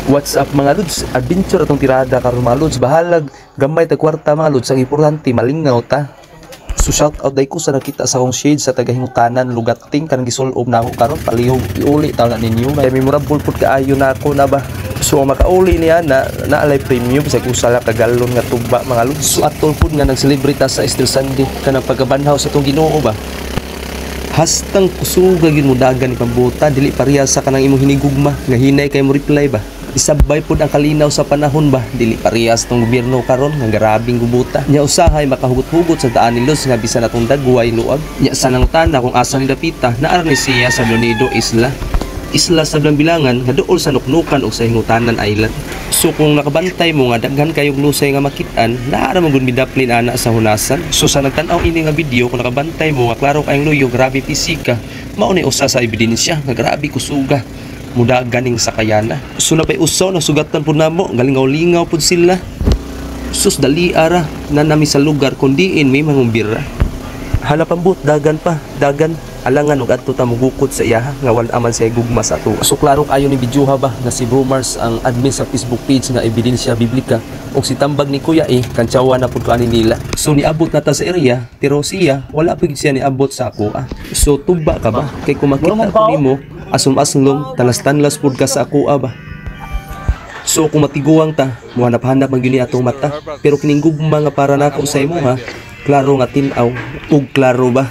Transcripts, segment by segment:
What's up mga lods? Adventure atong tirada karon mga lods. Bahalag gamay ta kwarta mga lods. Ang importante malingaw ta. So shout out day ko sa nakita sa akong shade sa tagahingutanan lugating kanang gisulob na ako karon palihog iuli taw na ninyo. Kay memorable pud kaayo na ako na ba. So makauli niya na naalay premium sa kusala ka galon nga tuba mga lods. So atol pud nga nag-celebrate sa Easter Sunday kanang pagkabanhaw sa tong Ginoo ba. Hastang kusuga gyud mo dagan ni pambuta dili pareha sa kanang imong hinigugma nga hinay kay mo reply ba. Isabay pod ang kalinaw sa panahon ba dili parehas tong gobyerno karon nga grabing gubuta nya usahay makahugot-hugot sa daan ni Los nga bisan atong dagway luag nya sa nang tanda kung asa ni dapita naa ni siya sa Lonido Isla sa Bilangan nga duol sa Nuknukan o sa Hingutanan Island. So kung nakabantay mo nga daghan kayong lusay nga makitaan naa ra man gud midaplin ana sa hunasan. So sa nagtan-aw ini nga video kung nakabantay mo nga klaro kayong luyo grabe pisika mao ni usa sa ebidensya nga grabe kusuga muda ganing sakayana. So napay usaw na sugatan pud namo galingaw-lingaw pud sila. Sus dali ara na nami sa lugar kundiin may mangumbira. Hala pambut dagan alangan og adto ta mugukod sa iya nga wala man sa gugma sa ato. So klaro kayo ni videoha ba na si Bromars ang admin sa Facebook page nga ebidensya biblika og si tambag ni Kuya kantsawa na pud kaani nila. So niabot na ta sa area pero siya wala pud siya niabot sa ako. So tuba ka ba kay kung makita ko nimo asum-aslom tanas-tanlas pud ka sa ako ba. So kung matiguang ta muhanap-hanap ang gyud atong mata pero kining gugma nga para nako sa imo klaro nga tin-aw ug klaro ba.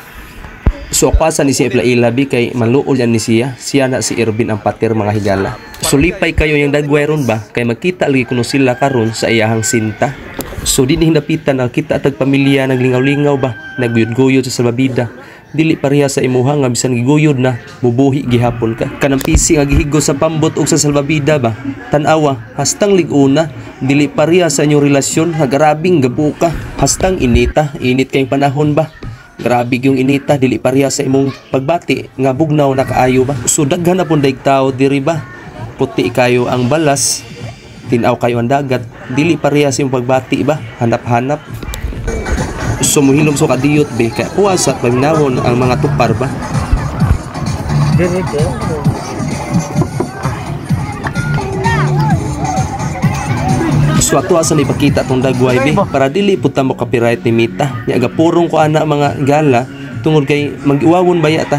So pasan ni siya Ilabi kay maluol yan ni siya na si Irvin ang pater mga higala. So lipay kayo yung dagway ron ba kay magkita lagi kuno sila karon sa iyahang sinta. So di hinapitan na kita tag pamilya naglingaw-lingaw ba nagguyod-guyod sa salbabida dili pareha sa imuha nga bisan giguyod na bubuhi gihapon ka kanang pisi nga gihigo sa pambot ug sa salbabida ba tan-awa hastang lig-una dili pareha sa inyong relasyon nga grabing gabuka hastang init kayong panahon ba. Grabe yung inita dili pareha sa imong pagbati nga bugnaw na kaayo ba. So daghan na pud daig tawo diri ba. Puti kayo ang balas, tin-aw kayo ang dagat, dili pareha sa imong pagbati ba. Hanap-hanap. So muhilom so kadiyot be kay puwasa paminawon ang mga tupar ba. So ato asa ni pakita tong dagway be para dili pud ta mo copyright ni Mita. Nya gapurong ko ana mga gala tungod kay mag-iwawon baya ta.